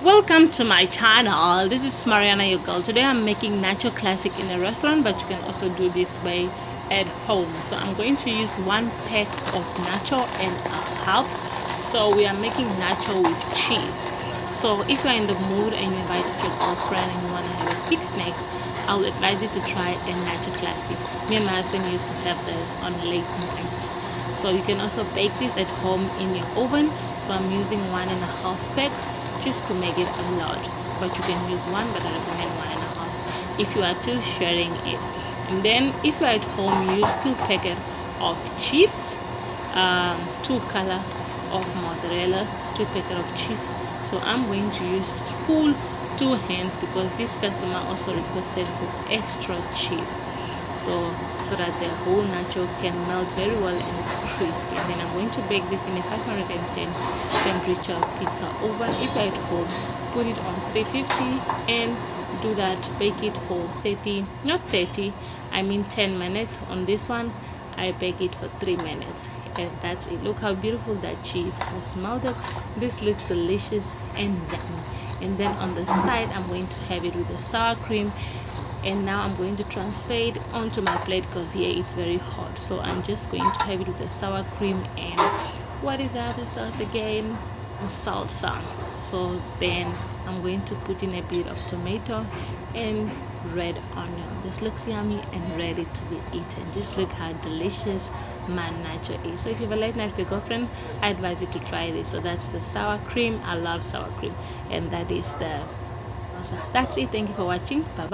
Welcome to my channel. This is Mariana, your girl. Today I'm making nacho classic in a restaurant, but you can also do this way at home. So I'm going to use 1 pack of nacho and a half. So we are making nacho with cheese. So if you're in the mood and you invite your girlfriend and you want to have a quick snack, I would advise you to try a nacho classic. Me and my husband used to have this on late nights. So you can also bake this at home in your oven. So I'm using 1.5 packs just to make it a lot, but you can use one, but I recommend 1.5 if you are too sharing it. And then if you're at home, use 2 packets of cheese, 2 color of mozzarella, 2 packets of cheese. So I'm going to use full 2 hands because this customer also requested for extra cheese, so that the whole nacho can melt very well and it's crispy. And then I'm going to bake this in a 510 temperature pizza oven. If you're at home, put it on 350 and do that. Bake it for 10 minutes. On this one I bake it for 3 minutes, and that's it. Look how beautiful that cheese has melted. This looks delicious and yummy. And then on the side I'm going to have it with the sour cream. And now I'm going to transfer it onto my plate because here it's very hot. So I'm just going to have it with the sour cream and what is the other sauce again? Salsa. So then I'm going to put in a bit of tomato and red onion. This looks yummy and ready to be eaten. Just look how delicious my nacho is. So if you have a late night with your girlfriend, I advise you to try this. So that's the sour cream. I love sour cream, and that is the salsa. That's it. Thank you for watching. Bye bye.